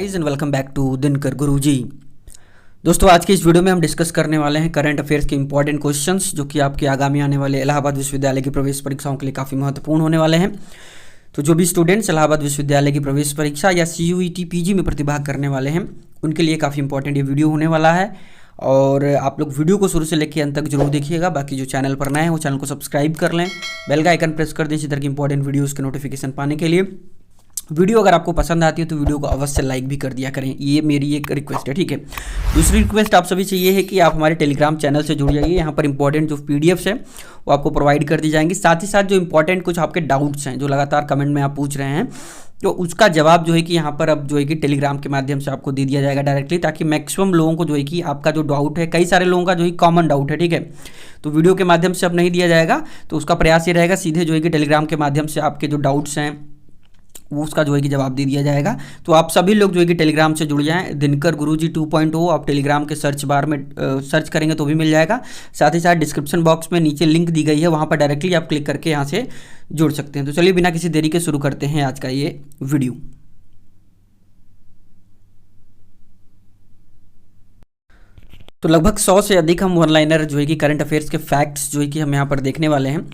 Guys and welcome back to Dinkar Guruji. दोस्तों, आज की इस वीडियो में हम डिस्कस करने वाले हैं करंट अफेयर्स के इंपॉर्टेंट क्वेश्चंस जो कि आपके आगामी आने वाले इलाहाबाद विश्वविद्यालय की प्रवेश परीक्षाओं के लिए काफ़ी महत्वपूर्ण होने वाले हैं। तो जो भी स्टूडेंट्स इलाहाबाद विश्वविद्यालय की प्रवेश परीक्षा या CUET PG में प्रतिभाग करने वाले हैं उनके लिए काफ़ी इंपॉर्टेंट ये वीडियो होने वाला है और आप लोग वीडियो को शुरू से लेकर अंत तक जरूर देखिएगा। बाकी जो चैनल पर नए हैं वो चैनल को सब्सक्राइब कर लें, बेल का आइकन प्रेस कर दें इसी तरह की इंपॉर्टेंट वीडियोज़ के नोटिफिकेशन पाने के लिए। वीडियो अगर आपको पसंद आती है तो वीडियो को अवश्य लाइक भी कर दिया करें, ये मेरी एक रिक्वेस्ट है, ठीक है। दूसरी रिक्वेस्ट आप सभी से ये है कि आप हमारे टेलीग्राम चैनल से जुड़ जाइए। यहाँ पर इंपॉर्टेंट जो PDFs हैं वो आपको प्रोवाइड कर दी जाएंगी। साथ ही साथ जो इंपॉर्टेंट कुछ आपके डाउट्स हैं जो लगातार कमेंट में आप पूछ रहे हैं तो उसका जवाब जो है कि यहाँ पर अब जो है कि टेलीग्राम के माध्यम से आपको दे दिया जाएगा डायरेक्टली, ताकि मैक्सिमम लोगों को जो है कि आपका जो डाउट है, कई सारे लोगों का जो है कॉमन डाउट है, ठीक है, तो वीडियो के माध्यम से अब नहीं दिया जाएगा। तो उसका प्रयास ये रहेगा सीधे जो है कि टेलीग्राम के माध्यम से आपके जो डाउट्स हैं वो उसका जो है कि जवाब दे दिया जाएगा। तो आप सभी लोग जो है कि टेलीग्राम से जुड़ जाएं। दिनकर गुरुजी 2.0 आप टेलीग्राम के सर्च बार में सर्च करेंगे तो भी मिल जाएगा। साथ ही साथ डिस्क्रिप्शन बॉक्स में नीचे लिंक दी गई है, वहाँ पर डायरेक्टली आप क्लिक करके यहाँ से जुड़ सकते हैं। तो चलिए बिना किसी देरी के शुरू करते हैं आज का ये वीडियो। तो लगभग 100 से अधिक हम वन लाइनर जो है कि करंट अफेयर्स के फैक्ट्स जो है कि हम यहाँ पर देखने वाले हैं।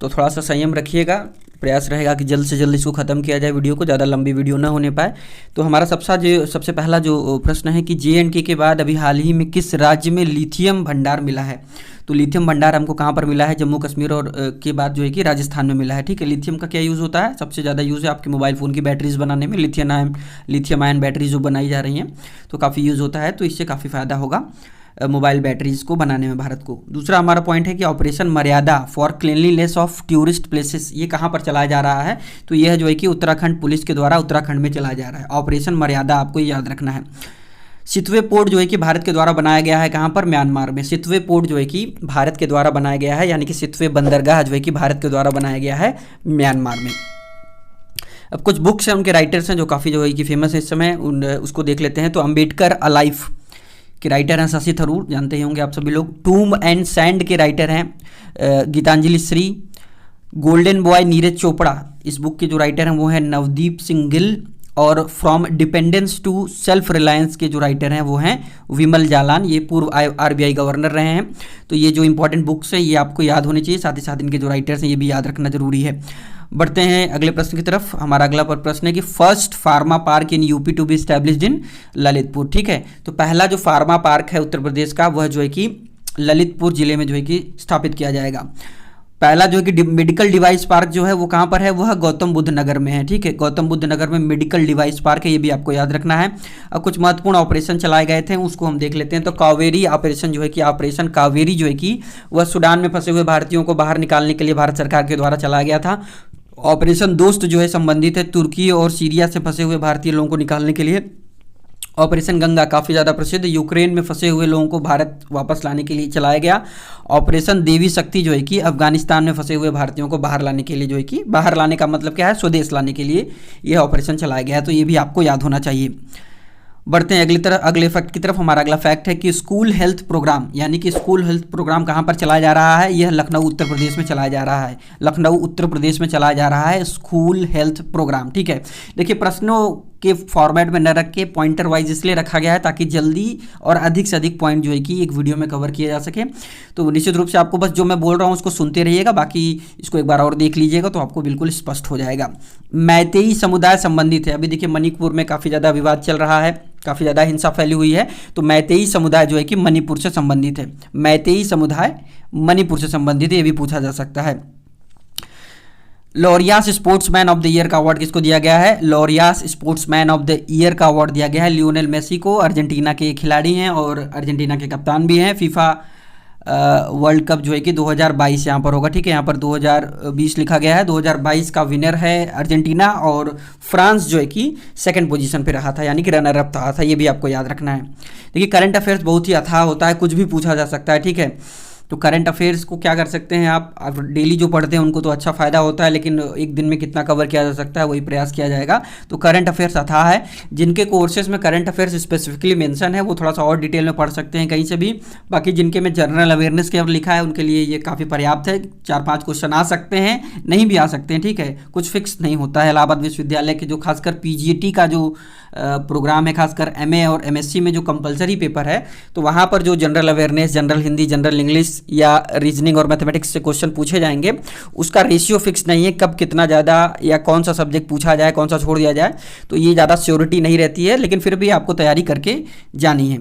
तो थोड़ा सा संयम रखिएगा, प्रयास रहेगा कि जल्द से जल्द इसको ख़त्म किया जाए, वीडियो को ज़्यादा लंबी वीडियो ना होने पाए। तो हमारा सबसे पहला जो प्रश्न है कि JNK के बाद अभी हाल ही में किस राज्य में लिथियम भंडार मिला है। तो लिथियम भंडार हमको कहाँ पर मिला है, जम्मू कश्मीर और के बाद जो है कि राजस्थान में मिला है, ठीक है। लिथियम का क्या यूज़ होता है, सबसे ज़्यादा यूज़ है आपके मोबाइल फ़ोन की बैटरीज बनाने में। लिथियम आयन बैटरीज जो बनाई जा रही हैं तो काफ़ी यूज़ होता है, तो इससे काफ़ी फ़ायदा होगा मोबाइल बैटरीज को बनाने में भारत को। दूसरा हमारा पॉइंट है कि ऑपरेशन मर्यादा for cleanliness of tourist places ये कहाँ पर चलाया जा रहा है। तो यह जो है कि उत्तराखंड पुलिस के द्वारा उत्तराखंड में चलाया जा रहा है। ऑपरेशन मर्यादा आपको ये याद रखना है। सितवे पोर्ट जो है कि भारत के द्वारा बनाया गया है कहाँ पर, म्यांमार में। सितवे पोर्ट जो है कि भारत के द्वारा बनाया गया है, यानी कि सितवे बंदरगाह जो है कि भारत के द्वारा बनाया गया है म्यांमार में। अब कुछ बुक्स हैं, उनके राइटर्स हैं जो काफ़ी जो है कि फेमस है इस समय, उसको देख लेते हैं। तो अम्बेडकर अलाइफ के राइटर हैं शशि थरूर, जानते ही होंगे आप सभी लोग। टूम एंड सैंड के राइटर हैं गीतांजलि श्री। गोल्डन बॉय नीरज चोपड़ा, इस बुक के जो राइटर हैं वो हैं नवदीप सिंह गिल। और from dependence to self reliance के जो राइटर हैं वो हैं विमल जालान, ये पूर्व RBI गवर्नर रहे हैं। तो ये जो इंपॉर्टेंट बुक्स हैं ये आपको याद होनी चाहिए, साथ ही साथ इनके जो राइटर्स हैं ये भी याद रखना जरूरी है। बढ़ते हैं अगले प्रश्न की तरफ। हमारा अगला प्रश्न है कि first pharma park in UP to be established in Lalitpur, ठीक है। तो पहला जो फार्मा पार्क है उत्तर प्रदेश का वह जो है कि ललितपुर जिले में जो है कि स्थापित किया जाएगा। पहला जो है कि मेडिकल डिवाइस पार्क जो है वो कहाँ पर है, वह गौतम बुद्ध नगर में है, ठीक है। गौतम बुद्ध नगर में मेडिकल डिवाइस पार्क है, ये भी आपको याद रखना है। अब कुछ महत्वपूर्ण ऑपरेशन चलाए गए थे उसको हम देख लेते हैं। तो कावेरी ऑपरेशन जो है कि ऑपरेशन कावेरी जो है कि वह सूडान में फंसे हुए भारतीयों को बाहर निकालने के लिए भारत सरकार के द्वारा चलाया गया था। ऑपरेशन दोस्त जो है संबंधित है तुर्की और सीरिया से फंसे हुए भारतीय लोगों को निकालने के लिए। ऑपरेशन गंगा काफ़ी ज़्यादा प्रसिद्ध, यूक्रेन में फंसे हुए लोगों को भारत वापस लाने के लिए चलाया गया। ऑपरेशन देवी शक्ति जो है कि अफगानिस्तान में फंसे हुए भारतीयों को बाहर लाने के लिए जो है कि बाहर लाने का मतलब क्या है, स्वदेश लाने के लिए यह ऑपरेशन चलाया गया है। तो ये भी आपको याद होना चाहिए। बढ़ते हैं अगले फैक्ट की तरफ। हमारा अगला फैक्ट है कि स्कूल हेल्थ प्रोग्राम, यानी कि स्कूल हेल्थ प्रोग्राम कहाँ पर चलाया जा रहा है, यह लखनऊ उत्तर प्रदेश में चलाया जा रहा है। लखनऊ उत्तर प्रदेश में चलाया जा रहा है स्कूल हेल्थ प्रोग्राम, ठीक है। देखिए प्रश्नों के फॉर्मेट में न रख के पॉइंटर वाइज इसलिए रखा गया है ताकि जल्दी और अधिक से अधिक पॉइंट जो है कि एक वीडियो में कवर किया जा सके। तो निश्चित रूप से आपको बस जो मैं बोल रहा हूँ उसको सुनते रहिएगा, बाकी इसको एक बार और देख लीजिएगा तो आपको बिल्कुल स्पष्ट हो जाएगा। मैतेई समुदाय संबंधित है। अभी देखिए मणिपुर में काफ़ी ज़्यादा विवाद चल रहा है, काफ़ी ज़्यादा हिंसा फैली हुई है। तो मैतेई समुदाय जो है कि मणिपुर से संबंधित है। मैतेई समुदाय मणिपुर से संबंधित है, ये भी पूछा जा सकता है। लॉरियास स्पोर्ट्समैन ऑफ द ईयर का अवार्ड किसको दिया गया है, लॉरियास स्पोर्ट्समैन ऑफ द ईयर का अवार्ड दिया गया है लियोनेल मेसी को। अर्जेंटीना के खिलाड़ी हैं और अर्जेंटीना के कप्तान भी हैं। फीफा वर्ल्ड कप जो है कि 2022 यहाँ पर होगा, ठीक है। यहाँ पर 2020 लिखा गया है, 2022 का विनर है अर्जेंटीना और फ्रांस जो है कि सेकंड पोजीशन पे रहा था, यानी कि रनर अप था। ये भी आपको याद रखना है। देखिए करंट अफेयर्स बहुत ही अथाह होता है, कुछ भी पूछा जा सकता है, ठीक है। तो करंट अफेयर्स को क्या कर सकते हैं आप डेली जो पढ़ते हैं उनको तो अच्छा फ़ायदा होता है, लेकिन एक दिन में कितना कवर किया जा सकता है वही प्रयास किया जाएगा। तो करंट अफेयर्स अथाह है। जिनके कोर्सेज में करंट अफेयर्स स्पेसिफिकली मेंशन है वो थोड़ा सा और डिटेल में पढ़ सकते हैं कहीं से भी। बाकी जिनके में जनरल अवेयरनेस के लिखा है उनके लिए ये काफ़ी पर्याप्त है। 4-5 क्वेश्चन आ सकते हैं, नहीं भी आ सकते हैं, ठीक है, कुछ फिक्स नहीं होता है। इलाहाबाद विश्वविद्यालय के जो खासकर पीजीटी का जो प्रोग्राम है, खासकर एमए और एमएससी में जो कंपलसरी पेपर है, तो वहाँ पर जो general awareness, general Hindi, general English या रीजनिंग और मैथमेटिक्स से क्वेश्चन पूछे जाएंगे, उसका रेशियो फिक्स नहीं है, कब कितना ज़्यादा या कौन सा सब्जेक्ट पूछा जाए, कौन सा छोड़ दिया जाए, तो ये ज़्यादा श्योरिटी नहीं रहती है, लेकिन फिर भी आपको तैयारी करके जानी है।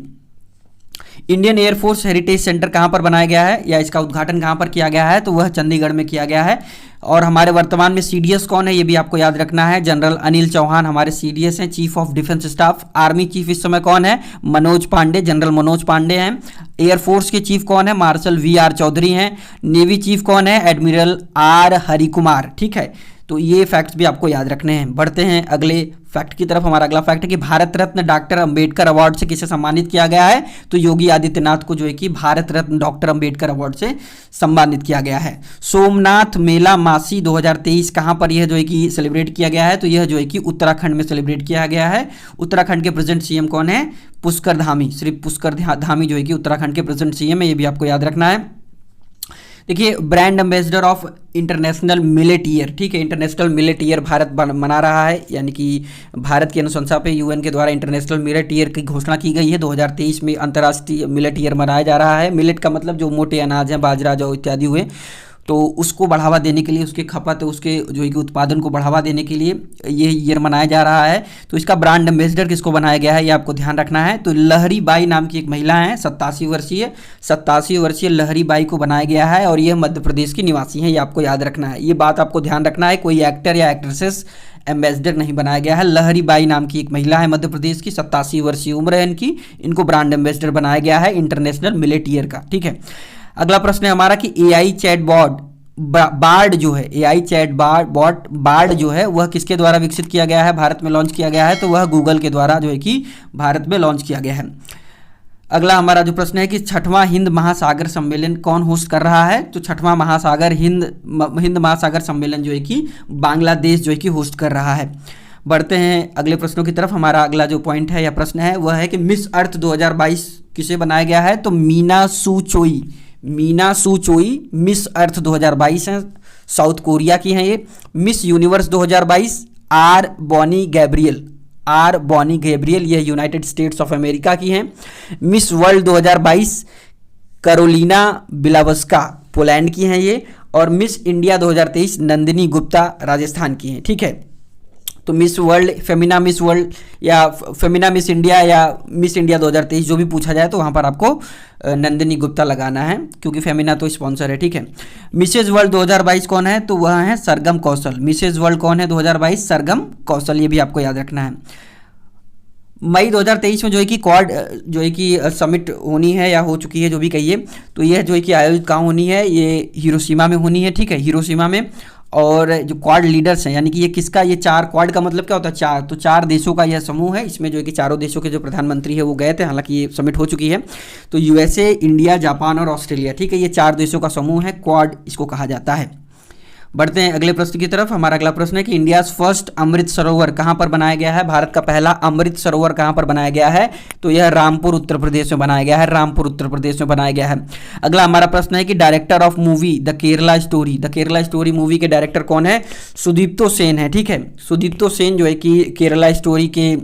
इंडियन एयरफोर्स हेरिटेज सेंटर कहाँ पर बनाया गया है या इसका उद्घाटन कहाँ पर किया गया है, तो वह चंडीगढ़ में किया गया है। और हमारे वर्तमान में सीडीएस कौन है ये भी आपको याद रखना है। जनरल अनिल चौहान हमारे सीडीएस हैं, chief of defence staff. Army chief इस समय कौन है, मनोज पांडे, जनरल मनोज पांडे हैं। एयरफोर्स के चीफ कौन है, मार्शल वी.आर. चौधरी हैं। नेवी चीफ कौन है, एडमिरल आर हरिकुमार, ठीक है। तो ये फैक्ट्स भी आपको याद रखने हैं। बढ़ते हैं अगले फैक्ट की तरफ। हमारा अगला फैक्ट है कि भारत रत्न डॉक्टर अंबेडकर अवार्ड से किसे सम्मानित किया गया है, तो योगी आदित्यनाथ को जो है कि भारत रत्न डॉक्टर अंबेडकर अवार्ड से सम्मानित किया गया है। सोमनाथ मेला मासी 2023 कहाँ पर यह जो है कि सेलिब्रेट किया गया है, तो यह जो है कि उत्तराखंड में सेलिब्रेट किया गया है। उत्तराखंड के प्रेजेंट सीएम कौन है, पुष्कर धामी, श्री पुष्कर धामी जो है कि उत्तराखंड के प्रेजेंट सीएम है, ये भी आपको याद रखना है। देखिए, brand ambassador of international millet year, ठीक है, इंटरनेशनल मिलेट ईयर भारत मना रहा है, यानी कि भारत की अनुशंसा पे यूएन के द्वारा इंटरनेशनल मिलेट ईयर की घोषणा की गई है। 2023 में अंतर्राष्ट्रीय मिलेट ईयर मनाया जा रहा है। मिलेट का मतलब जो मोटे अनाज हैं, बाजरा जौ इत्यादि हुए, तो उसको बढ़ावा देने के लिए, उसके खपत, उसके जो है कि उत्पादन को बढ़ावा देने के लिए ये ईयर मनाया जा रहा है। तो इसका ब्रांड एम्बेसडर किसको बनाया गया है ये आपको ध्यान रखना है। तो लहरी बाई नाम की एक महिला है, 87 वर्षीय लहरी बाई को बनाया गया है और यह मध्य प्रदेश की निवासी हैं, ये आपको याद रखना है। ये बात आपको ध्यान रखना है, कोई एक्टर या एक्ट्रेसेस एम्बेसडर नहीं बनाया गया है। लहरी बाई नाम की एक महिला है मध्य प्रदेश की, 87 वर्षीय उम्र है इनकी, इनको ब्रांड एम्बेसडर बनाया गया है इंटरनेशनल मिलेट ईयर का, ठीक है। अगला प्रश्न है हमारा कि एआई चैटबॉट बार्ड जो है, एआई चैट बॉट बार्ड जो है वह किसके द्वारा विकसित किया गया है, भारत में लॉन्च किया गया है, तो वह गूगल के द्वारा जो है कि भारत में लॉन्च किया गया है। अगला हमारा जो प्रश्न है कि छठवां हिंद महासागर सम्मेलन कौन होस्ट कर रहा है, तो छठवां हिंद महासागर सम्मेलन जो है कि बांग्लादेश जो है कि होस्ट कर रहा है। बढ़ते हैं अगले प्रश्नों की तरफ। हमारा अगला जो पॉइंट है या प्रश्न है वह है कि मिस अर्थ 2022 किसे बनाया गया है, तो मीना सू चोई मिस अर्थ 2022 हैं, साउथ कोरिया की हैं ये। Miss Universe 2022 are Bonnie Gabriel, यह यूनाइटेड स्टेट्स ऑफ अमेरिका की हैं। Miss World 2022 Carolina Bielawska Poland की हैं ये। और मिस इंडिया 2023 नंदिनी गुप्ता राजस्थान की हैं, ठीक है। तो Miss World, Femina Miss World या फेमिना मिस इंडिया या मिस इंडिया 2023 जो भी पूछा जाए तो वहाँ पर आपको नंदिनी गुप्ता लगाना है, क्योंकि फेमिना तो स्पॉन्सर है, ठीक है। मिसेज वर्ल्ड 2022 कौन है, तो वह है सरगम कौशल। मिसेज वर्ल्ड कौन है 2022, सरगम कौशल, ये भी आपको याद रखना है। मई 2023 में जो है कि क्वाड जो है कि समिट होनी है या हो चुकी है, जो भी कहिए, तो यह जो है कि आयोजित कहाँ होनी है, ये हिरोशिमा में होनी है, ठीक है, हिरोशिमा में। और जो क्वाड लीडर्स हैं, यानी कि ये किसका, ये 4, क्वाड का मतलब क्या होता है 4, तो 4 देशों का यह समूह है। इसमें जो है कि चारों देशों के जो प्रधानमंत्री है वो गए थे, हालांकि ये समिट हो चुकी है। तो यूएसए, इंडिया, जापान और ऑस्ट्रेलिया, ठीक है, ये 4 देशों का समूह है, क्वाड इसको कहा जाता है। बढ़ते हैं अगले प्रश्न की तरफ। हमारा अगला प्रश्न है कि इंडिया फर्स्ट अमृत सरोवर कहाँ पर बनाया गया है, भारत का पहला अमृत सरोवर कहाँ पर बनाया गया है, तो यह रामपुर उत्तर प्रदेश में बनाया गया है, रामपुर उत्तर प्रदेश में बनाया गया है। अगला हमारा प्रश्न है कि director of movie the Kerala story movie के डायरेक्टर कौन है, सुदीप्तो सेन है, ठीक है। सुदीप्तो सेन जो है कि केरला स्टोरी के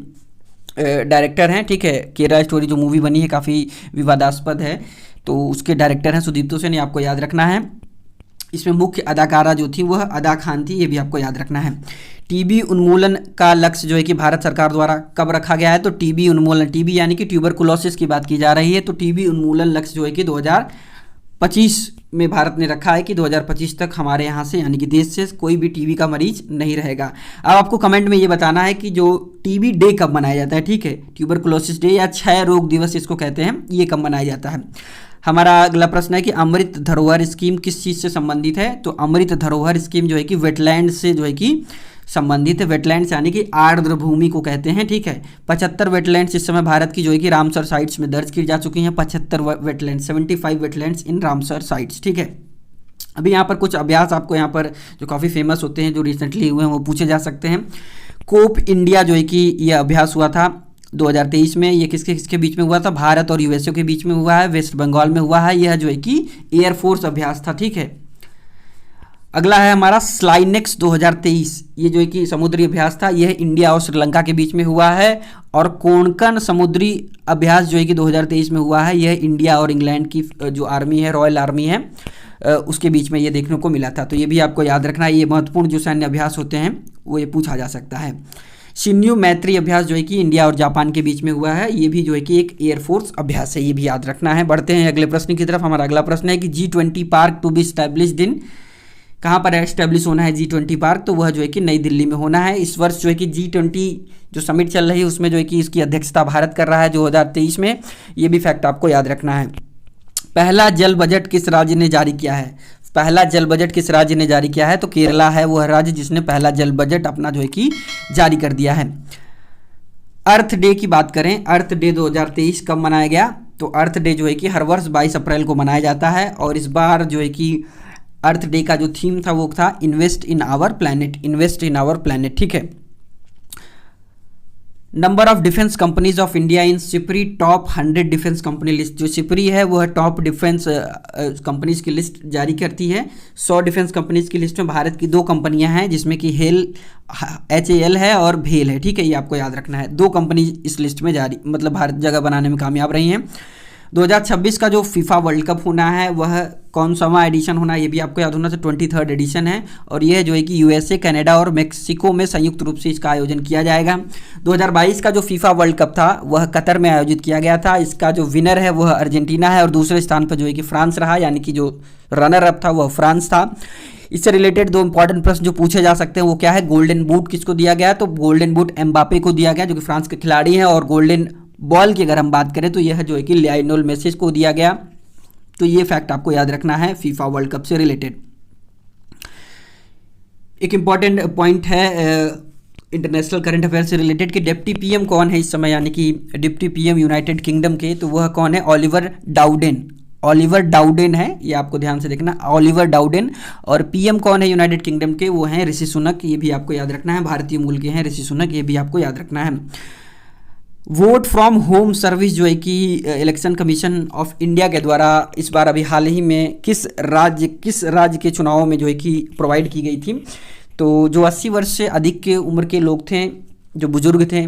डायरेक्टर हैं, ठीक है। केरला स्टोरी जो मूवी बनी है काफ़ी विवादास्पद है, तो उसके डायरेक्टर हैं सुदीप्तो सेन, ये आपको याद रखना है। इसमें मुख्य अदाकारा जो थी वह अदा खान थी, ये भी आपको याद रखना है। टीबी उन्मूलन का लक्ष्य जो है कि भारत सरकार द्वारा कब रखा गया है, तो टीबी उन्मूलन, टीबी यानी कि ट्यूबरकुलोसिस की बात की जा रही है, तो टीबी उन्मूलन लक्ष्य जो है कि 2025 में भारत ने रखा है कि 2025 तक हमारे यहाँ से, यानी कि देश से कोई भी टीबी का मरीज नहीं रहेगा। अब आपको कमेंट में ये बताना है कि जो टीबी डे कब मनाया जाता है, ठीक है, ट्यूबरकुलोसिस डे या क्षय रोग दिवस इसको कहते हैं, ये कब मनाया जाता है। हमारा अगला प्रश्न है कि अमृत धरोहर स्कीम किस चीज़ से संबंधित है? तो अमृत धरोहर स्कीम जो है कि वेटलैंड से जो है कि संबंधित है। वेटलैंड्स यानी कि आर्द्र भूमि को कहते हैं, ठीक है। 75 वेटलैंड्स इस समय भारत की जो है कि रामसर साइट्स में दर्ज की जा चुकी हैं। 75 वेटलैंड, 75 वेटलैंड्स इन रामसर साइट्स, ठीक है। अभी यहाँ पर कुछ अभ्यास आपको यहाँ पर जो काफ़ी फेमस होते हैं, जो रिसेंटली हुए हैं, वो पूछे जा सकते हैं। कोप इंडिया जो है कि ये अभ्यास हुआ था 2023 में। ये किसके किसके बीच में हुआ था? भारत और यूएसए के बीच में हुआ है, वेस्ट बंगाल में हुआ है। यह जो है कि एयरफोर्स अभ्यास था, ठीक है। अगला है हमारा स्लाइनेक्स 2023। ये जो है कि समुद्री अभ्यास था, यह इंडिया और श्रीलंका के बीच में हुआ है। और कोंकण समुद्री अभ्यास जो है कि 2023 में हुआ है, यह इंडिया और इंग्लैंड की जो आर्मी है, रॉयल आर्मी है, उसके बीच में ये देखने को मिला था। तो ये भी आपको याद रखना है। ये महत्वपूर्ण जो सैन्य अभ्यास होते हैं वो ये पूछा जा सकता है। शिन्यू मैत्री अभ्यास जो है कि इंडिया और जापान के बीच में हुआ है, ये भी जो है कि एक एयरफोर्स अभ्यास है, ये भी याद रखना है। बढ़ते हैं अगले प्रश्न की तरफ। हमारा अगला प्रश्न है कि G20 park to be established in, कहाँ पर एस्टेब्लिश होना है G20 पार्क? तो वह जो है कि नई दिल्ली में होना है। इस वर्ष जो है कि G20 जो समिट चल रही है उसमें जो है कि इसकी अध्यक्षता भारत कर रहा है 2023 में। ये भी फैक्ट आपको याद रखना है। पहला जल बजट किस राज्य ने जारी किया है? पहला जल बजट किस राज्य ने जारी किया है? तो केरला है वह राज्य जिसने पहला जल बजट अपना जो है कि जारी कर दिया है। अर्थ डे की बात करें, अर्थ डे 2023 कब मनाया गया? तो अर्थ डे जो है कि हर वर्ष 22 अप्रैल को मनाया जाता है। और इस बार जो है कि अर्थ डे का जो थीम था वो था invest in our planet, invest in our planet, ठीक है। Number of defence companies of India in SIPRI top 100 defence company list. जो सिपरी है वह टॉप डिफेंस कंपनीज की लिस्ट जारी करती है। 100 डिफेंस कंपनीज की लिस्ट में भारत की 2 कंपनियां हैं, जिसमें कि HAL है और भेल है, ठीक है। ये आपको याद रखना है। 2 कंपनी इस लिस्ट में जारी, मतलब भारत जगह बनाने में कामयाब रही हैं। 2026 का जो फीफा वर्ल्ड कप होना है वह कौन सा एडिशन होना है, ये भी आपको याद होना चाहिए। 23rd एडिशन है और यह जो है कि यूएसए, कनाडा और मेक्सिको में संयुक्त रूप से इसका आयोजन किया जाएगा। 2022 का जो फीफा वर्ल्ड कप था वह कतर में आयोजित किया गया था। इसका जो विनर है वह अर्जेंटीना है और दूसरे स्थान पर जो है कि फ्रांस रहा, यानी कि जो रनर अप था वह फ्रांस था। इससे रिलेटेड 2 इंपॉर्टेंट प्रश्न जो पूछे जा सकते हैं वो क्या है? गोल्डन बूट किसको दिया गया? तो गोल्डन बूट एम्बापे को दिया गया जो कि फ्रांस के खिलाड़ी हैं। और गोल्डन बॉल की अगर हम बात करें तो यह जो है कि लियोनेल मेसी को दिया गया। तो ये फैक्ट आपको याद रखना है फीफा वर्ल्ड कप से रिलेटेड। एक इंपॉर्टेंट पॉइंट है इंटरनेशनल करंट अफेयर से रिलेटेड कि डिप्टी पीएम कौन है इस समय, यानी कि डिप्टी पीएम यूनाइटेड किंगडम के, तो वह कौन है? ऑलिवर डाउडेन। ऑलिवर डाउडेन है, ये आपको ध्यान से देखना, ऑलिवर डाउडेन। और पीएम कौन है यूनाइटेड किंगडम के? वो हैं ऋषि सुनक। ये भी आपको याद रखना है, भारतीय मूल के हैं ऋषि सुनक, ये भी आपको याद रखना है। वोट फ्रॉम होम सर्विस जो है कि इलेक्शन कमीशन ऑफ इंडिया के द्वारा इस बार अभी हाल ही में किस राज्य के चुनावों में जो है कि प्रोवाइड की गई थी? तो जो 80 वर्ष से अधिक के उम्र के लोग थे, जो बुजुर्ग थे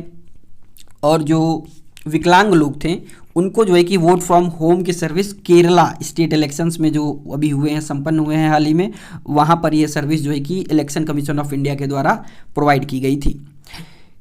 और जो विकलांग लोग थे, उनको जो है कि वोट फ्रॉम होम की सर्विस केरला स्टेट इलेक्शंस में जो अभी हुए हैं, संपन्न हुए हैं हाल ही में, वहाँ पर ये सर्विस जो है कि इलेक्शन कमीशन ऑफ इंडिया के द्वारा प्रोवाइड की गई थी।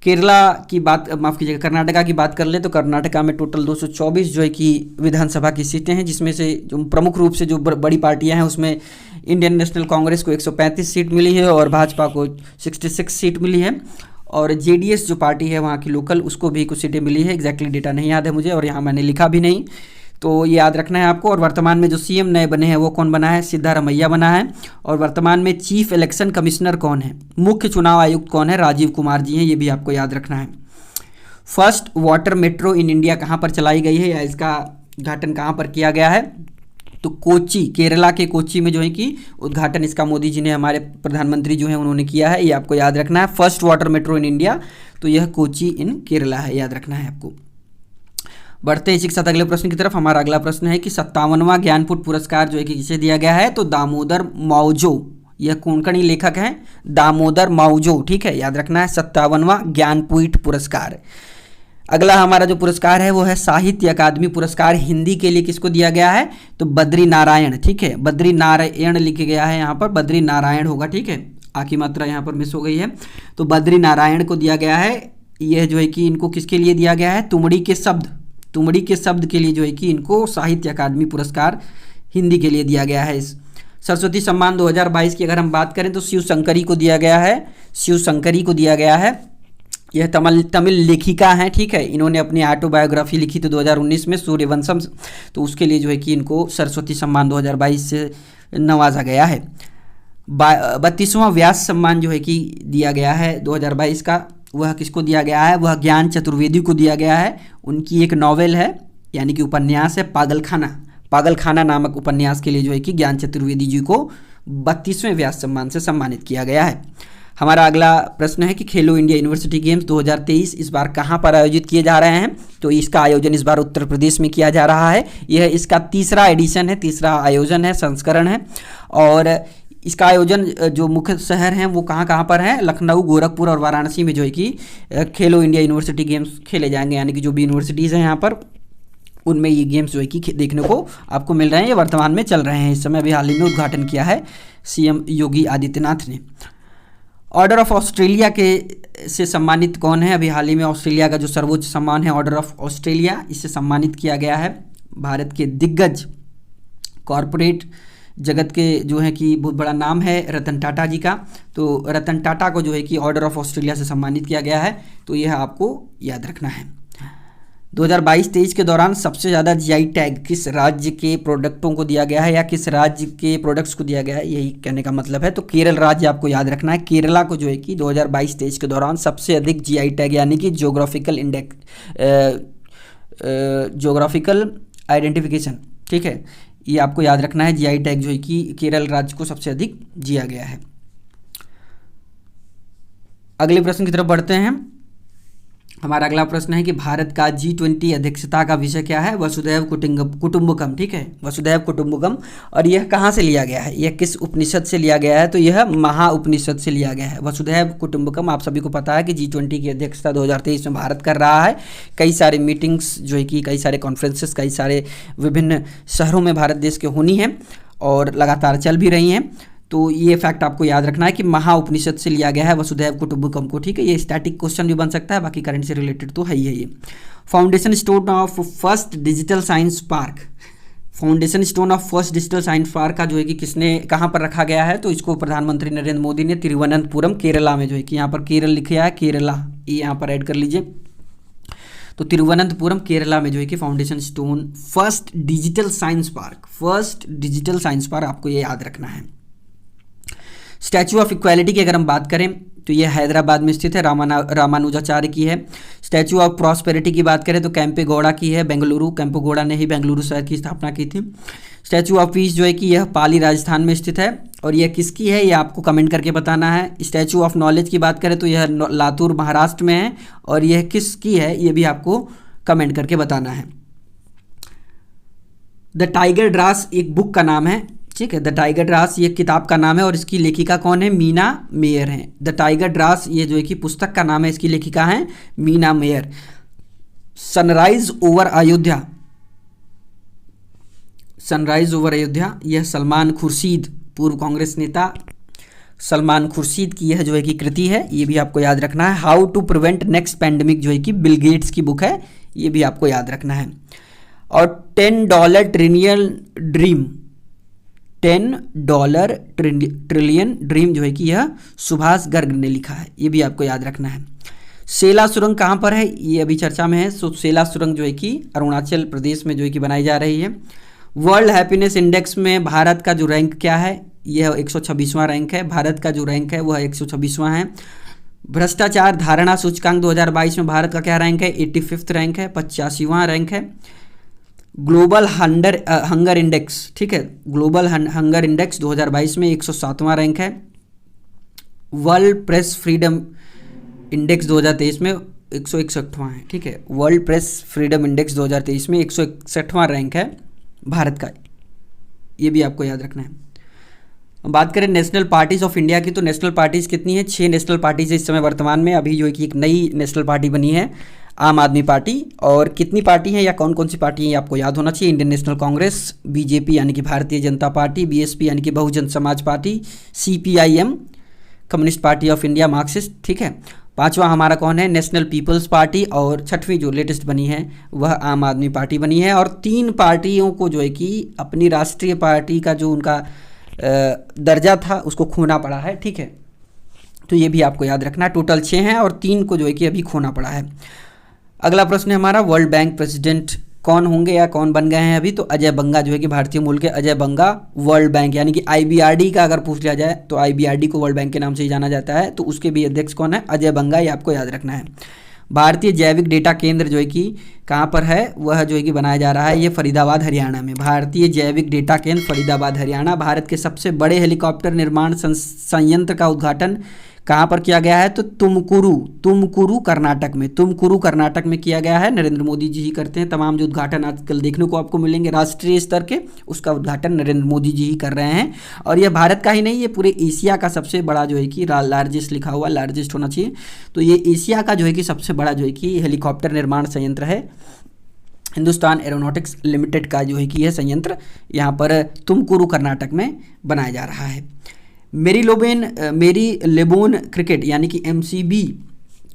केरला की बात, माफ़ कीजिएगा, कर्नाटका की बात कर ले तो कर्नाटका में टोटल 224 जो है कि विधानसभा की सीटें हैं, जिसमें से जो प्रमुख रूप से जो बड़ी पार्टियां हैं उसमें इंडियन नेशनल कांग्रेस को 135 सीट मिली है और भाजपा को 66 सीट मिली है। और जेडीएस जो पार्टी है वहाँ की लोकल, उसको भी कुछ सीटें मिली है। एग्जैक्टली डेटा नहीं याद है मुझे और यहाँ मैंने लिखा भी नहीं, तो ये याद रखना है आपको। और वर्तमान में जो सीएम नए बने हैं वो कौन बना है? सिद्धारमैया बना है। और वर्तमान में चीफ इलेक्शन कमिश्नर कौन है? मुख्य चुनाव आयुक्त कौन है? राजीव कुमार जी हैं, ये भी आपको याद रखना है। First water metro in India कहाँ पर चलाई गई है या इसका उद्घाटन कहाँ पर किया गया है? तो कोची, केरला के कोची में जो है कि उद्घाटन इसका मोदी जी ने, हमारे प्रधानमंत्री जो हैं उन्होंने किया है, ये आपको याद रखना है। First water metro in India, तो यह कोची इन केरला है, याद रखना है आपको। बढ़ते हैं इसी के साथ अगले प्रश्न की तरफ। हमारा अगला प्रश्न है कि 57वां ज्ञानपीठ पुरस्कार जो है कि किसे दिया गया है? तो दामोदर मावजो, यह कोंकणी लेखक हैं दामोदर मावजो, ठीक है, याद रखना है। 57वां ज्ञानपीठ पुरस्कार। अगला हमारा जो पुरस्कार है वो है साहित्य अकादमी पुरस्कार। हिंदी के लिए किसको दिया गया है? तो बद्री नारायण, ठीक है, बद्री नारायण लिखा गया है यहाँ पर, बद्री नारायण होगा, ठीक है, आखिरी मात्रा यहाँ पर मिस हो गई है, तो बद्री नारायण को दिया गया है। यह जो है कि इनको किसके लिए दिया गया है? तुमड़ी के शब्द के लिए जो है कि इनको साहित्य अकादमी पुरस्कार हिंदी के लिए दिया गया है। इस सरस्वती सम्मान 2022 की अगर हम बात करें तो शिव शंकरी को दिया गया है, शिव शंकरी को दिया गया है। यह तमिल तमिल लेखिका हैं, ठीक है। इन्होंने अपनी ऑटोबायोग्राफी लिखी थी 2019 में, सूर्यवंशम, तो उसके लिए जो है कि इनको सरस्वती सम्मान 2022 से नवाजा गया है। 32वां व्यास सम्मान जो है कि दिया गया है 2022 का, वह किसको दिया गया है? वह ज्ञान चतुर्वेदी को दिया गया है। उनकी एक नॉवेल है, यानी कि उपन्यास है पागलखाना नामक उपन्यास के लिए जो है कि ज्ञान चतुर्वेदी जी को 32वें व्यास सम्मान से सम्मानित किया गया है। हमारा अगला प्रश्न है कि खेलो इंडिया यूनिवर्सिटी गेम्स 2023 इस बार कहाँ पर आयोजित किए जा रहे हैं? तो इसका आयोजन इस बार उत्तर प्रदेश में किया जा रहा है। यह इसका तीसरा एडिशन है, तीसरा आयोजन है, संस्करण है। और इसका आयोजन जो मुख्य शहर हैं वो कहाँ कहाँ पर हैं? लखनऊ, गोरखपुर और वाराणसी में जो है कि खेलो इंडिया यूनिवर्सिटी गेम्स खेले जाएंगे, यानी कि जो भी यूनिवर्सिटीज़ हैं यहाँ पर उनमें ये गेम्स जो है कि देखने को आपको मिल रहे हैं। ये वर्तमान में चल रहे हैं इस समय, अभी हाल ही में उद्घाटन किया है सीएम योगी आदित्यनाथ ने। ऑर्डर ऑफ ऑस्ट्रेलिया के से सम्मानित कौन है? अभी हाल ही में ऑस्ट्रेलिया का जो सर्वोच्च सम्मान है ऑर्डर ऑफ ऑस्ट्रेलिया, इससे सम्मानित किया गया है भारत के दिग्गज कॉरपोरेट जगत के जो है कि बहुत बड़ा नाम है रतन टाटा जी का। तो रतन टाटा को जो है कि ऑर्डर ऑफ ऑस्ट्रेलिया से सम्मानित किया गया है, तो यह आपको याद रखना है। 2022-23 के दौरान सबसे ज़्यादा जीआई टैग किस राज्य के प्रोडक्टों को दिया गया है या किस राज्य के प्रोडक्ट्स को दिया गया है, यही कहने का मतलब है। तो केरल राज्य आपको याद रखना है। केरला को जो है कि 2022-23 के दौरान सबसे अधिक जीआई टैग यानी कि जोग्राफिकल आइडेंटिफिकेशन, ठीक है, ये आपको याद रखना है। जीआई टैग जो है कि केरल राज्य को सबसे अधिक दिया गया है। अगले प्रश्न की तरफ बढ़ते हैं। हमारा अगला प्रश्न है कि भारत का G20 अध्यक्षता का विषय क्या है? वसुधैव कुटुंबकम, ठीक है, वसुधैव कुटुंबकम। और यह कहाँ से लिया गया है? यह किस उपनिषद से लिया गया है? तो यह महा उपनिषद से लिया गया है। वसुधैव कुटुंबकम आप सभी को पता है कि G20 की अध्यक्षता 2023 में भारत कर रहा है। कई सारे मीटिंग्स जो है कि कई सारे कॉन्फ्रेंसेस कई सारे विभिन्न शहरों में भारत देश के होनी है और लगातार चल भी रही हैं। तो ये फैक्ट आपको याद रखना है कि महा उपनिषद से लिया गया है वसुधैव कुटुंबकम को, ठीक है। ये स्टैटिक क्वेश्चन भी बन सकता है, बाकी करंट से रिलेटेड तो है ही है ये। Foundation stone of first digital science park, foundation stone of first digital science park का जो है कि किसने कहाँ पर रखा गया है? तो इसको प्रधानमंत्री नरेंद्र मोदी ने तिरुवनंतपुरम केरला में जो है कि यहाँ पर केरल लिखा है, केरला, ये यहाँ पर ऐड कर लीजिए। तो तिरुवनंतपुरम केरला में जो है कि foundation stone first digital science park आपको ये याद रखना है। स्टैचू ऑफ इक्वालिटी की अगर हम बात करें तो यह हैदराबाद में स्थित है, रामानुजाचार्य की है। स्टैचू ऑफ प्रॉस्पेरिटी की बात करें तो कैंपेगौड़ा की है, बेंगलुरु, कैंपेगौड़ा ने ही बेंगलुरु शहर की स्थापना की थी। स्टैचू ऑफ पीस जो है कि यह पाली राजस्थान में स्थित है और यह किसकी है ये आपको कमेंट करके बताना है। स्टैचू ऑफ नॉलेज की बात करें तो यह लातूर महाराष्ट्र में है और यह किसकी है ये भी आपको कमेंट करके बताना है। द टाइगर ड्रास एक बुक का नाम है, ठीक है, द टाइगर ड्रास ये किताब का नाम है और इसकी लेखिका कौन है? मीना मेयर है। द टाइगर ड्रास ये जो है कि पुस्तक का नाम है, इसकी लेखिका है Meena mayor. Sunrise over Ayodhya यह सलमान खुर्शीद, पूर्व कांग्रेस नेता सलमान खुर्शीद की यह जो है कि कृति है, ये भी आपको याद रखना है। How to prevent next pandemic जो है कि बिल गेट्स की बुक है, ये भी आपको याद रखना है। और $10 ट्रिलियन ड्रीम जो है कि यह सुभाष गर्ग ने लिखा है, ये भी आपको याद रखना है। सेला सुरंग कहाँ पर है? ये अभी चर्चा में है। सो सेला सुरंग जो है कि अरुणाचल प्रदेश में जो है कि बनाई जा रही है। वर्ल्ड हैप्पीनेस इंडेक्स में भारत का जो रैंक क्या है? यह 126वां रैंक है। भारत का जो रैंक है वह 126वां है। भ्रष्टाचार धारणा सूचकांक 2022 में भारत का क्या रैंक है? 85वां रैंक है, 85वां रैंक है। ग्लोबल हंगर इंडेक्स, ठीक है, ग्लोबल हंगर इंडेक्स 2022 में 107वां रैंक है। वर्ल्ड प्रेस फ्रीडम इंडेक्स 2023 में 161वां है, ठीक है। वर्ल्ड प्रेस फ्रीडम इंडेक्स 2023 में 161वां रैंक है भारत का, ये भी आपको याद रखना है। बात करें नेशनल पार्टीज ऑफ इंडिया की तो नेशनल पार्टीज कितनी है? 6 नेशनल पार्टीज इस समय वर्तमान में। अभी जो है कि एक नई नेशनल पार्टी बनी है आम आदमी पार्टी। और कितनी पार्टी हैं या कौन कौन सी पार्टी हैं ये आपको याद होना चाहिए। इंडियन नेशनल कांग्रेस, बीजेपी यानी कि भारतीय जनता पार्टी, बीएसपी यानी कि Bahujan Samaj Party, CPIM Communist Party of India Marxist, ठीक है। 5वां हमारा कौन है? National People's Party. और 6वीं जो लेटेस्ट बनी है वह आम आदमी पार्टी बनी है। और 3 पार्टियों को जो है कि अपनी राष्ट्रीय पार्टी का जो उनका दर्जा था उसको खोना पड़ा है, ठीक है। तो ये भी आपको याद रखना है। टोटल 6 हैं और 3 को जो है कि अभी खोना पड़ा है। अगला प्रश्न है हमारा, वर्ल्ड बैंक प्रेसिडेंट कौन होंगे या कौन बन गए हैं अभी? तो अजय बंगा जो है कि भारतीय मूल के अजय बंगा वर्ल्ड बैंक यानी कि IBRD का अगर पूछ लिया जाए तो IBRD को वर्ल्ड बैंक के नाम से ही जाना जाता है, तो उसके भी अध्यक्ष कौन है? अजय बंगा, ये आपको याद रखना है। भारतीय जैविक डेटा केंद्र जो है कि कहाँ पर है? वह जो है कि बनाया जा रहा है ये फरीदाबाद हरियाणा में। भारतीय जैविक डेटा केंद्र फरीदाबाद हरियाणा। भारत के सबसे बड़े हेलीकॉप्टर निर्माण संयंत्र का उद्घाटन कहाँ पर किया गया है? तो तुमकुरू कर्नाटक में। तुमकुरू कर्नाटक में किया गया है। नरेंद्र मोदी जी ही करते हैं तमाम जो उद्घाटन आजकल देखने को आपको मिलेंगे राष्ट्रीय स्तर के, उसका उद्घाटन नरेंद्र मोदी जी ही कर रहे हैं। और यह भारत का ही नहीं, ये पूरे एशिया का सबसे बड़ा जो है कि लार्जेस्ट लिखा हुआ, लार्जेस्ट होना चाहिए, तो ये एशिया का जो है कि सबसे बड़ा जो है कि हेलीकॉप्टर निर्माण संयंत्र है। हिंदुस्तान एरोनॉटिक्स लिमिटेड का जो है कि यह संयंत्र यहाँ पर तुमकुरू कर्नाटक में बनाया जा रहा है। मेरी लेबोन क्रिकेट यानी कि MCB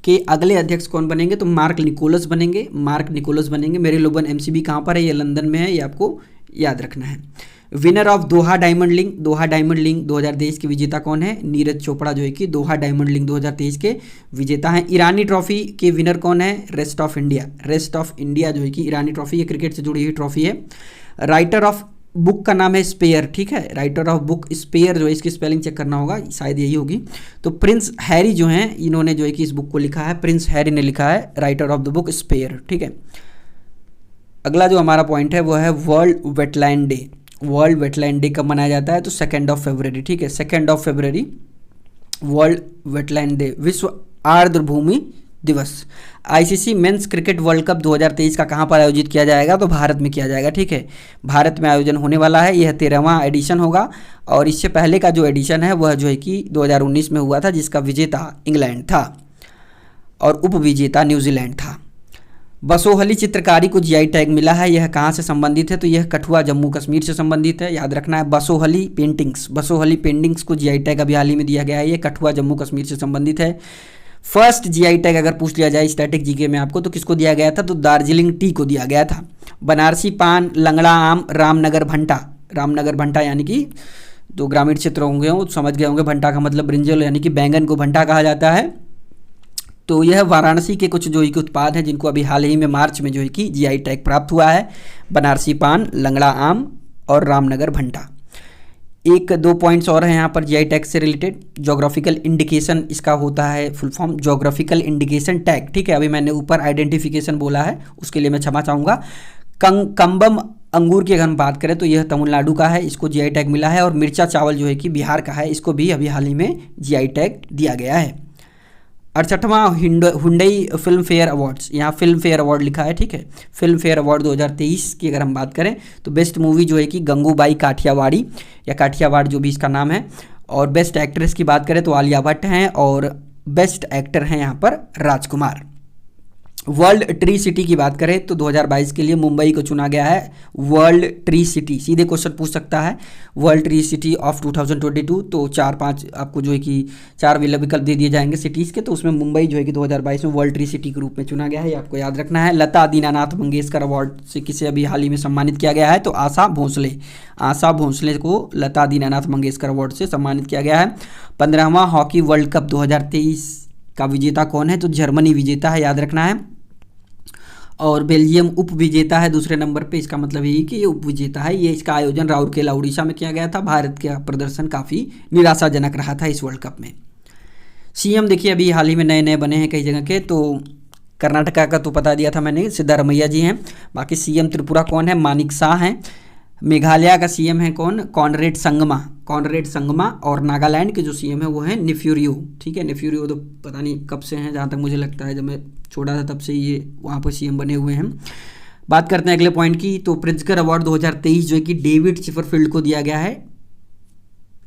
के अगले अध्यक्ष कौन बनेंगे? तो मार्क निकोलस बनेंगे। मेरी लोबन MCB कहाँ पर है? ये लंदन में है, ये आपको याद रखना है। Winner of Doha diamond league 2023 के विजेता कौन है? नीरज चोपड़ा जो है कि दोहा डायमंड लीग 2023 के विजेता हैं। ईरानी ट्रॉफी के विनर कौन है? रेस्ट ऑफ इंडिया जो है कि ईरानी ट्रॉफी, ये क्रिकेट से जुड़ी हुई ट्रॉफी है। राइटर ऑफ बुक का नाम है स्पेयर, ठीक है, राइटर ऑफ बुक स्पेयर जो है, इसकी स्पेलिंग चेक करना होगा, शायद यही होगी। तो प्रिंस हैरी जो हैं, इन्होंने जो है कि इस बुक को लिखा है, प्रिंस हैरी ने लिखा है writer of the book Spare, ठीक है। अगला जो हमारा पॉइंट है वो है World Wetland Day. World Wetland Day कब मनाया जाता है? तो 2 फरवरी, ठीक है, 2 फरवरी वर्ल्ड वेटलैंड डे, विश्व आर्द्रभूमि दिवस। ICC men's cricket world cup 2023 का कहाँ पर आयोजित किया जाएगा? तो भारत में किया जाएगा, ठीक है, भारत में आयोजन होने वाला है। यह 13वां एडिशन होगा और इससे पहले का जो एडिशन है वह जो है कि 2019 में हुआ था, जिसका विजेता इंग्लैंड था और उपविजेता न्यूजीलैंड था। बसोहली चित्रकारी को GI टैग मिला है, यह कहाँ से संबंधित है? तो यह कठुआ जम्मू कश्मीर से संबंधित है, याद रखना है। बसोहली पेंटिंग्स को GI टैग अभी हाल ही में दिया गया है, ये कठुआ जम्मू कश्मीर से संबंधित है। फर्स्ट GI टैग अगर पूछ लिया जाए स्टैटिक GK में आपको, तो किसको दिया गया था? तो दार्जिलिंग टी को दिया गया था। बनारसी पान, लंगड़ा आम, रामनगर भंटा यानी कि जो ग्रामीण क्षेत्र होंगे वो समझ गए होंगे, भंटा का मतलब ब्रिंजल यानी कि बैंगन को भंटा कहा जाता है। तो यह वाराणसी के कुछ जो है कि उत्पाद हैं जिनको अभी हाल ही में मार्च में जो है कि GI टैग प्राप्त हुआ है, बनारसी पान, लंगड़ा आम और रामनगर भंटा। 1-2 पॉइंट्स और हैं यहाँ पर GI टैग से रिलेटेड। जोग्राफिकल इंडिकेशन इसका होता है full form geographical indication tag, ठीक है, अभी मैंने ऊपर आइडेंटिफिकेशन बोला है उसके लिए मैं क्षमा चाहूँगा। कंबम अंगूर की अगर हम बात करें तो यह तमिलनाडु का है, इसको GI टैग मिला है। और मिर्चा चावल जो है कि बिहार का है, इसको भी अभी हाल ही में GI टैग दिया गया है। 68वां हुंडई फिल्म फेयर अवार्ड्स, यहाँ फिल्म फेयर अवार्ड लिखा है, ठीक है, फिल्म फेयर अवार्ड 2023 की अगर हम बात करें तो बेस्ट मूवी जो है कि गंगूबाई काठियावाड़ी या काठियावाड़ जो भी इसका नाम है। और बेस्ट एक्ट्रेस की बात करें तो आलिया भट्ट हैं और बेस्ट एक्टर हैं यहाँ पर राजकुमार। वर्ल्ड ट्री सिटी की बात करें तो 2022 के लिए मुंबई को चुना गया है वर्ल्ड ट्री सिटी। सीधे क्वेश्चन पूछ सकता है वर्ल्ड ट्री सिटी ऑफ 2022, तो 4-5 आपको जो है कि 4 विकल्प दे दिए जाएंगे सिटीज़ के, तो उसमें मुंबई जो है कि 2022 में वर्ल्ड ट्री सिटी के रूप में चुना गया है, ये आपको याद रखना है। लता दीनानाथ मंगेशकर अवार्ड से किसे अभी हाल ही में सम्मानित किया गया है? तो आशा भोंसले को लता दीनानाथ मंगेशकर अवार्ड से सम्मानित किया गया है। 15वां हॉकी वर्ल्ड कप 2023 का विजेता कौन है? तो जर्मनी विजेता है, याद रखना है। और बेल्जियम उप विजेता है दूसरे नंबर पे, इसका मतलब यही कि ये उप विजेता है। ये इसका आयोजन राउरकेला उड़ीसा में किया गया था। भारत का प्रदर्शन काफ़ी निराशाजनक रहा था इस वर्ल्ड कप में। CM देखिए अभी हाल ही में नए बने हैं कई जगह के, तो कर्नाटका का तो बता दिया था मैंने, सिद्धारमैया जी हैं। बाकी CM त्रिपुरा कौन है? मानिक शाह हैं। मेघालय का CM है कौन? कॉनरेड संगमा। और नागालैंड के जो CM है वो है निफ्यूरियो, ठीक है, निफ्यूरियो तो पता नहीं कब से हैं, जहाँ तक मुझे लगता है जब मैं छोटा था तब से ये वहाँ पर CM बने हुए हैं। बात करते हैं अगले पॉइंट की, तो प्रिट्जगर अवार्ड 2023 जो है कि डेविड चिपरफील्ड को दिया गया है।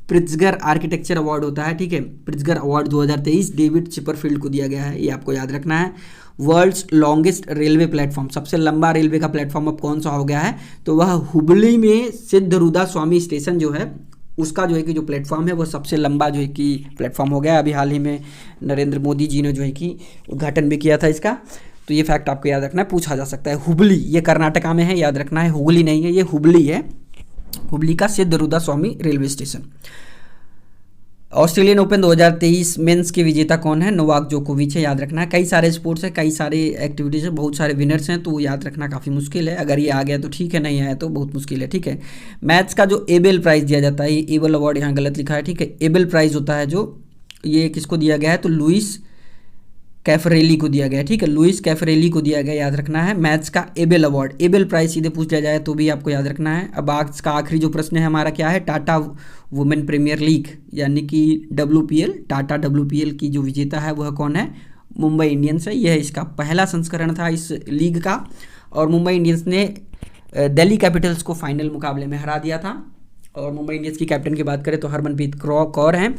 प्रिट्जगर आर्किटेक्चर अवार्ड होता है, ठीक है, प्रिट्जगर अवार्ड 2023 डेविड चिपरफील्ड को दिया गया है, ये आपको याद रखना है। वर्ल्ड्स लॉन्गेस्ट रेलवे प्लेटफॉर्म, सबसे लंबा रेलवे का प्लेटफॉर्म अब कौन सा हो गया है? तो वह हुबली में सिद्धरूदा स्वामी स्टेशन जो है उसका जो है कि जो प्लेटफॉर्म है वो सबसे लंबा जो है कि प्लेटफॉर्म हो गया। अभी हाल ही में नरेंद्र मोदी जी ने जो है कि उद्घाटन भी किया था इसका, तो ये फैक्ट आपको याद रखना है, पूछा जा सकता है। हुबली ये कर्नाटका में है, याद रखना है, हुगली नहीं है, ये हुबली है, हुबली का Siddharudha Swami railway station. Australian open 2023 men's के विजेता कौन है? नोवाक जोकोविच है, याद रखना है। कई सारे स्पोर्ट्स है, कई सारे एक्टिविटीज़ है, बहुत सारे विनर्स हैं, तो याद रखना काफ़ी मुश्किल है। अगर ये आ गया तो ठीक है, नहीं आया तो बहुत मुश्किल है, ठीक है। मैथ्स का जो एबेल प्राइज़ दिया जाता है, ये एबेल अवार्ड यहाँ गलत लिखा है, ठीक है। एबेल प्राइज़ होता है जो, ये किसको दिया गया है? तो लुइस कैफरेली को दिया गया है, ठीक है। लुइस कैफरेली को दिया गया, याद रखना है। मैथ्स का एबेल अवार्ड, एबेल प्राइज सीधे पूछ लिया जाए तो भी आपको याद रखना है। अब आज का आखिरी जो प्रश्न है हमारा क्या है? टाटा वुमेन प्रीमियर लीग यानी कि WPL, टाटा WPL की जो विजेता है वह कौन है? मुंबई इंडियंस है। यह इसका पहला संस्करण था इस लीग का, और मुंबई इंडियंस ने दिल्ली कैपिटल्स को फाइनल मुकाबले में हरा दिया था। और मुंबई इंडियंस की कैप्टन की बात करें तो हरमनप्रीत कौर हैं,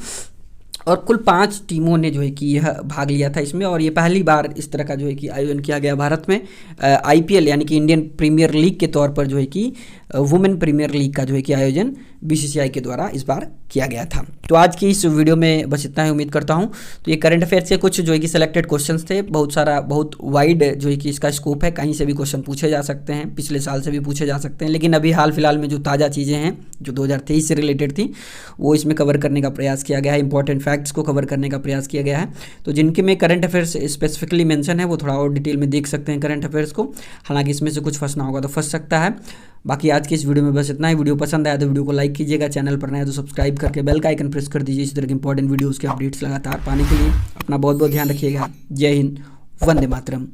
और कुल 5 टीमों ने जो है कि यह भाग लिया था इसमें, और ये पहली बार इस तरह का जो है कि आयोजन किया गया भारत में। IPL यानी कि इंडियन प्रीमियर लीग के तौर पर जो है कि वुमेन प्रीमियर लीग का जो है कि आयोजन BCCI के द्वारा इस बार किया गया था। तो आज की इस वीडियो में बस इतना ही, उम्मीद करता हूँ। तो ये करंट अफेयर्स के कुछ जो है कि सिलेक्टेड क्वेश्चंस थे, बहुत वाइड जो है कि इसका स्कोप है, कहीं से भी क्वेश्चन पूछे जा सकते हैं, पिछले साल से भी पूछे जा सकते हैं, लेकिन अभी हाल फिलहाल में जो ताज़ा चीज़ें हैं जो 2023 से रिलेटेड थी वो इसमें कवर करने का प्रयास किया गया है, इंपॉर्टेंट फैक्ट्स को कवर करने का प्रयास किया गया है। तो जिनके में करंट अफेयर्स स्पेसिफिकली मेंशन है वो थोड़ा और डिटेल में देख सकते हैं करंट अफेयर्स को, हालांकि इसमें से कुछ फंसना होगा तो फंस सकता है। बाकी आज की इस वीडियो में बस इतना ही। वीडियो पसंद आया तो वीडियो को लाइक कीजिएगा, चैनल पर नया तो सब्सक्राइब करके बेल का आइकन प्रेस कर दीजिए इस तरह के इंपॉर्टेंट वीडियोज़ के अपडेट्स लगातार पाने के लिए। अपना बहुत बहुत ध्यान रखिएगा। जय हिंद, वंदे मातरम।